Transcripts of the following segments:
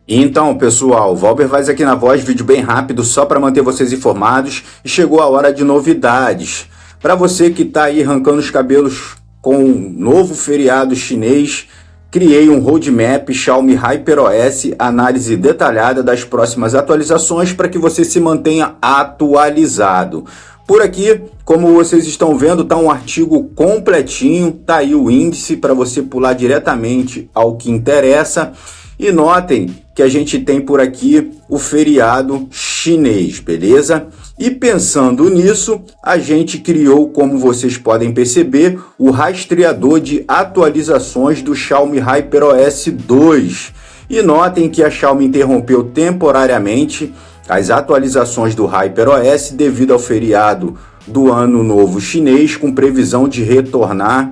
Então, pessoal, Valber Vaz aqui na voz, vídeo bem rápido só para manter vocês informados e chegou a hora de novidades. Para você que está aí arrancando os cabelos com um novo feriado chinês, criei um roadmap Xiaomi HyperOS, análise detalhada das próximas atualizações para que você se mantenha atualizado. Por aqui, como vocês estão vendo, está um artigo completinho, tá aí o índice para você pular diretamente ao que interessa. E notem que a gente tem por aqui o feriado chinês, beleza? E pensando nisso, a gente criou, como vocês podem perceber, o rastreador de atualizações do Xiaomi HyperOS 2. E notem que a Xiaomi interrompeu temporariamente as atualizações do HyperOS devido ao feriado do Ano Novo Chinês, com previsão de retornar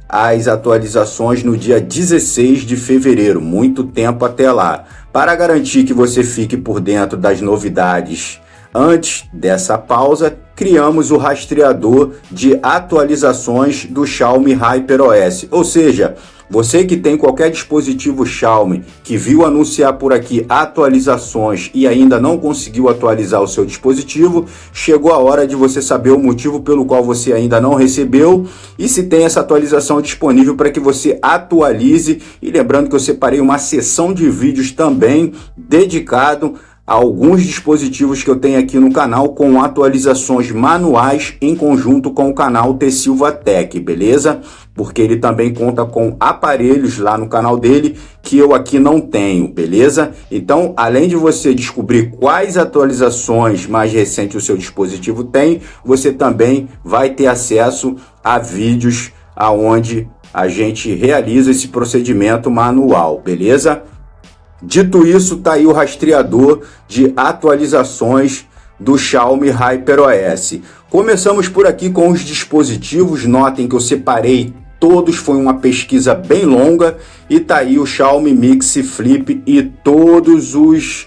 as atualizações no dia 16 de fevereiro, muito tempo até lá. Para garantir que você fique por dentro das novidades antes dessa pausa, criamos o rastreador de atualizações do Xiaomi HyperOS, ou seja, você que tem qualquer dispositivo Xiaomi que viu anunciar por aqui atualizações e ainda não conseguiu atualizar o seu dispositivo, chegou a hora de você saber o motivo pelo qual você ainda não recebeu e se tem essa atualização disponível para que você atualize. E lembrando que eu separei uma seção de vídeos também dedicado a alguns dispositivos que eu tenho aqui no canal com atualizações manuais em conjunto com o canal T Silva Tech, beleza? Porque ele também conta com aparelhos lá no canal dele que eu aqui não tenho, beleza? Então, além de você descobrir quais atualizações mais recentes o seu dispositivo tem, você também vai ter acesso a vídeos aonde a gente realiza esse procedimento manual, beleza? Dito isso, tá aí o rastreador de atualizações do Xiaomi HyperOS. Começamos por aqui com os dispositivos. Notem que eu separei todos, foi uma pesquisa bem longa, e tá aí o Xiaomi Mix Flip e todos os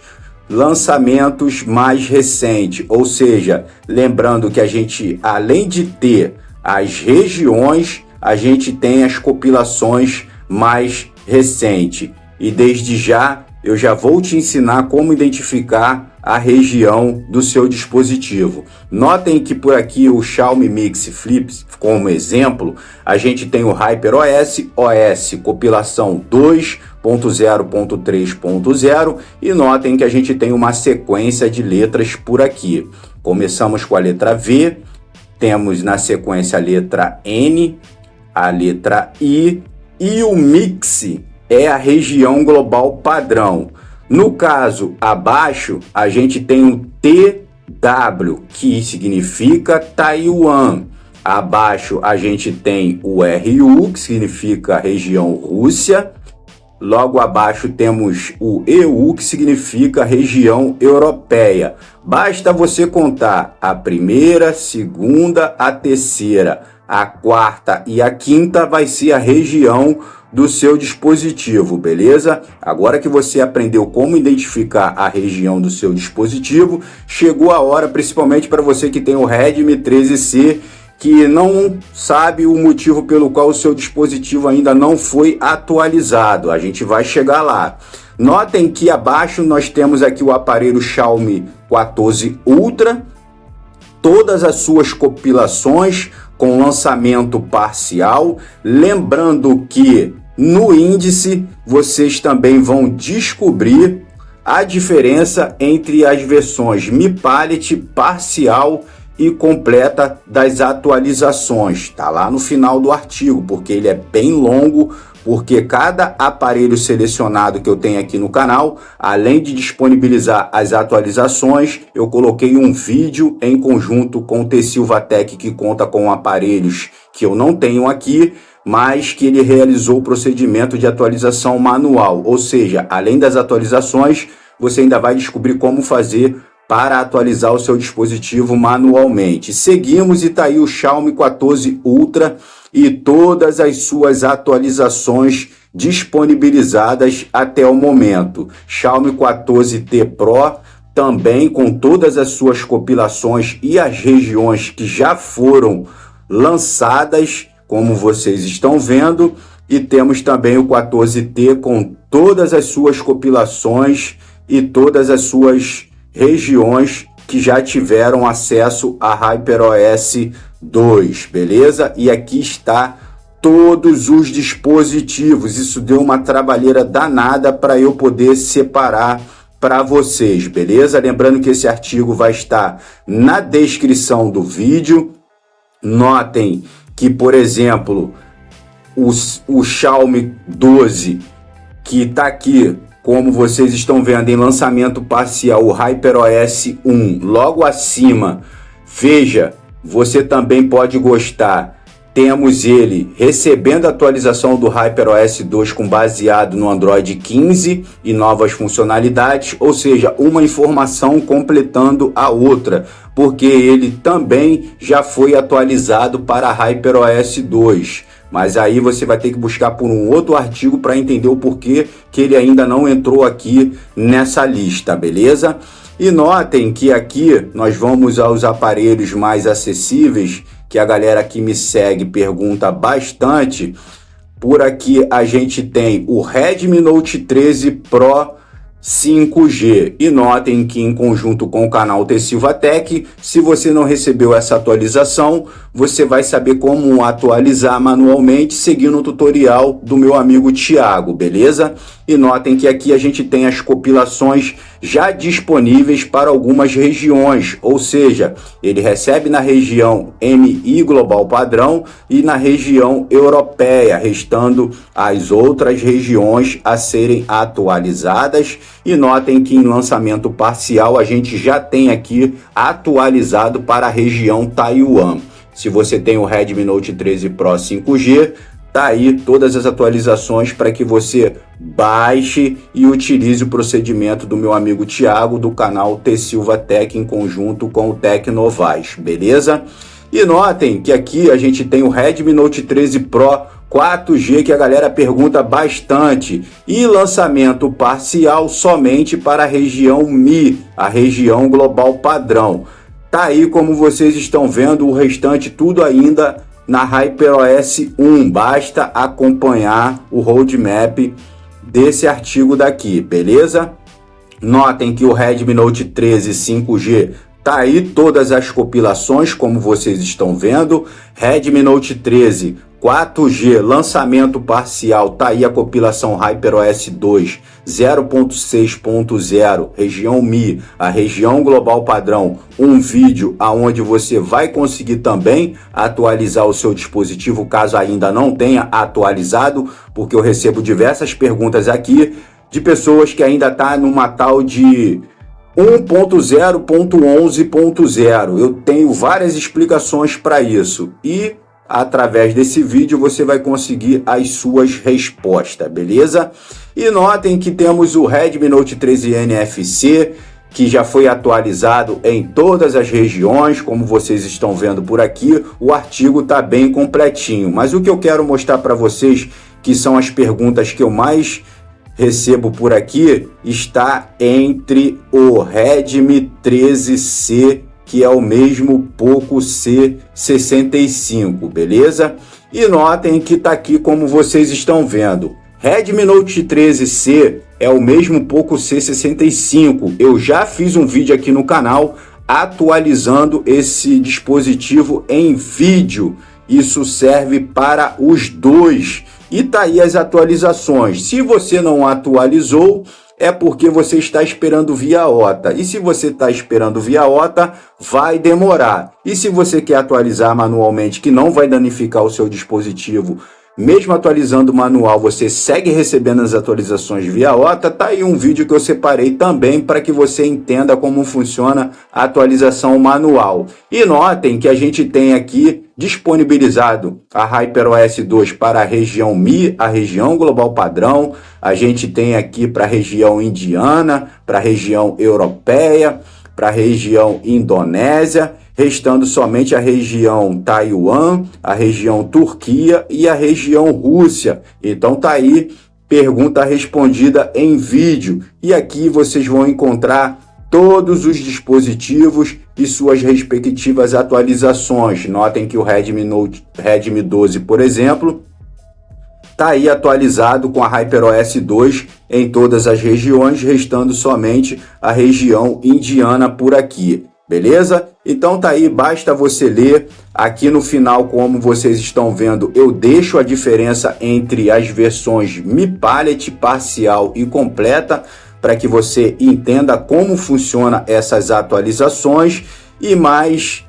lançamentos mais recentes. Ou seja, lembrando que a gente, além de ter as regiões, a gente tem as compilações mais recentes. E desde já, eu já vou te ensinar como identificar a região do seu dispositivo. Notem que por aqui o Xiaomi Mix Flip, como exemplo, a gente tem o HyperOS, OS, compilação 2.0.3.0, e notem que a gente tem uma sequência de letras por aqui. Começamos com a letra V, temos na sequência a letra N, a letra I e o Mix é a região global padrão. No caso, abaixo, a gente tem o TW, que significa Taiwan. Abaixo, a gente tem o RU, que significa região Rússia. Logo abaixo, temos o EU, que significa região europeia. Basta você contar a primeira, segunda, a terceira, a quarta e a quinta vai ser a região do seu dispositivo, beleza? Agora que você aprendeu como identificar a região do seu dispositivo, chegou a hora, principalmente para você que tem o Redmi 13C, que não sabe o motivo pelo qual o seu dispositivo ainda não foi atualizado. A gente vai chegar lá. Notem que abaixo nós temos aqui o aparelho Xiaomi 14 Ultra, todas as suas compilações com lançamento parcial. Lembrando que no índice vocês também vão descobrir a diferença entre as versões Mi Palette parcial e completa das atualizações. Tá lá no final do artigo, porque ele é bem longo, porque cada aparelho selecionado que eu tenho aqui no canal, além de disponibilizar as atualizações, eu coloquei um vídeo em conjunto com o T Silva Tech, que conta com aparelhos que eu não tenho aqui, mas que ele realizou o procedimento de atualização manual. Ou seja, além das atualizações, você ainda vai descobrir como fazer para atualizar o seu dispositivo manualmente. Seguimos e tá aí o Xiaomi 14 Ultra e todas as suas atualizações disponibilizadas até o momento. Xiaomi 14T Pro também com todas as suas compilações e as regiões que já foram lançadas, como vocês estão vendo. E temos também o 14T com todas as suas compilações e todas as suas regiões que já tiveram acesso a HyperOS 2, beleza? E aqui está todos os dispositivos. Isso deu uma trabalheira danada para eu poder separar para vocês, beleza? Lembrando que esse artigo vai estar na descrição do vídeo. Notem que, por exemplo, o Xiaomi 12, que está aqui, como vocês estão vendo, em lançamento parcial, o HyperOS 1, logo acima, veja, você também pode gostar, temos ele recebendo a atualização do HyperOS 2 com baseado no Android 15 e novas funcionalidades, ou seja, uma informação completando a outra, porque ele também já foi atualizado para HyperOS 2. Mas aí você vai ter que buscar por um outro artigo para entender o porquê que ele ainda não entrou aqui nessa lista, beleza? E notem que aqui nós vamos aos aparelhos mais acessíveis, que a galera que me segue pergunta bastante. Por aqui a gente tem o Redmi Note 13 Pro 5G. E notem que em conjunto com o canal T Silva Tech, se você não recebeu essa atualização, você vai saber como atualizar manualmente seguindo o tutorial do meu amigo Thiago, beleza? E notem que aqui a gente tem as compilações já disponíveis para algumas regiões, ou seja, ele recebe na região MI Global Padrão e na região europeia, restando as outras regiões a serem atualizadas. E notem que em lançamento parcial a gente já tem aqui atualizado para a região Taiwan. Se você tem o Redmi Note 13 Pro 5G, tá aí todas as atualizações para que você baixe e utilize o procedimento do meu amigo Thiago do canal T Silva Tech em conjunto com o Tecnovaz, beleza? E notem que aqui a gente tem o Redmi Note 13 Pro 4G, que a galera pergunta bastante, e lançamento parcial somente para a região MI, a região global padrão. Tá aí, como vocês estão vendo, o restante tudo ainda na HyperOS 1. Basta acompanhar o roadmap desse artigo daqui, beleza? Notem que o Redmi Note 13 5G tá aí todas as compilações, como vocês estão vendo. Redmi Note 13 4G, lançamento parcial, tá aí a compilação HyperOS 2 0.6.0, região MI, a região global padrão, um vídeo aonde você vai conseguir também atualizar o seu dispositivo, caso ainda não tenha atualizado, porque eu recebo diversas perguntas aqui de pessoas que ainda tá numa tal de 1.0.11.0. Eu tenho várias explicações para isso e através desse vídeo você vai conseguir as suas respostas, beleza? E notem que temos o Redmi Note 13 NFC, que já foi atualizado em todas as regiões, como vocês estão vendo por aqui. O artigo está bem completinho, mas o que eu quero mostrar para vocês, que são as perguntas que eu mais recebo por aqui, está entre o Redmi 13C, que é o mesmo Poco C65, beleza? E notem que tá aqui como vocês estão vendo. Redmi Note 13C é o mesmo Poco C65. Eu já fiz um vídeo aqui no canal atualizando esse dispositivo em vídeo. Isso serve para os dois. E tá aí as atualizações. Se você não atualizou, é porque você está esperando via OTA. E se você está esperando via OTA, vai demorar. E se você quer atualizar manualmente, que não vai danificar o seu dispositivo, mesmo atualizando o manual, você segue recebendo as atualizações via OTA, tá aí um vídeo que eu separei também para que você entenda como funciona a atualização manual. E notem que a gente tem aqui disponibilizado a HyperOS 2 para a região MI, a região global padrão. A gente tem aqui para a região indiana, para a região europeia, para a região indonésia, restando somente a região Taiwan, a região Turquia e a região Rússia. Então tá aí, pergunta respondida em vídeo. E aqui vocês vão encontrar todos os dispositivos e suas respectivas atualizações. Notem que o Redmi 12, por exemplo, está aí atualizado com a HyperOS 2 em todas as regiões, restando somente a região indiana por aqui, beleza? Então tá aí, basta você ler. Aqui no final, como vocês estão vendo, eu deixo a diferença entre as versões Mi Palette parcial e completa, para que você entenda como funciona essas atualizações, e mais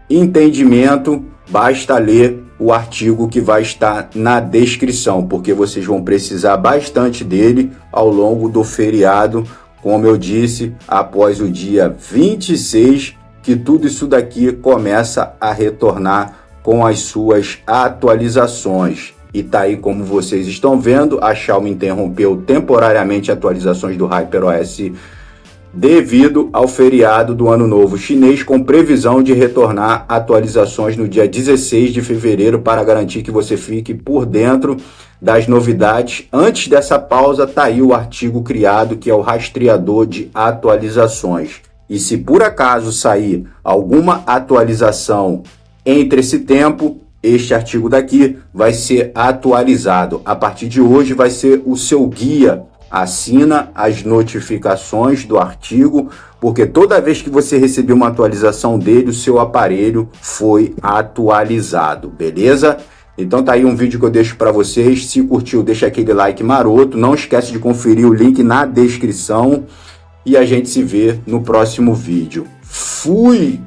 entendimento, basta ler o artigo que vai estar na descrição, porque vocês vão precisar bastante dele ao longo do feriado, como eu disse, após o dia 26, que tudo isso daqui começa a retornar com as suas atualizações. E tá aí, como vocês estão vendo, a Xiaomi interrompeu temporariamente atualizações do HyperOS devido ao feriado do Ano Novo Chinês, com previsão de retornar atualizações no dia 16 de fevereiro para garantir que você fique por dentro das novidades. Antes dessa pausa, tá aí o artigo criado, que é o rastreador de atualizações. E se por acaso sair alguma atualização entre esse tempo, este artigo daqui vai ser atualizado. A partir de hoje vai ser o seu guia. Assina as notificações do artigo, porque toda vez que você receber uma atualização dele, o seu aparelho foi atualizado, beleza? Então tá aí um vídeo que eu deixo para vocês. Se curtiu, deixa aquele like maroto. Não esquece de conferir o link na descrição. E a gente se vê no próximo vídeo. Fui!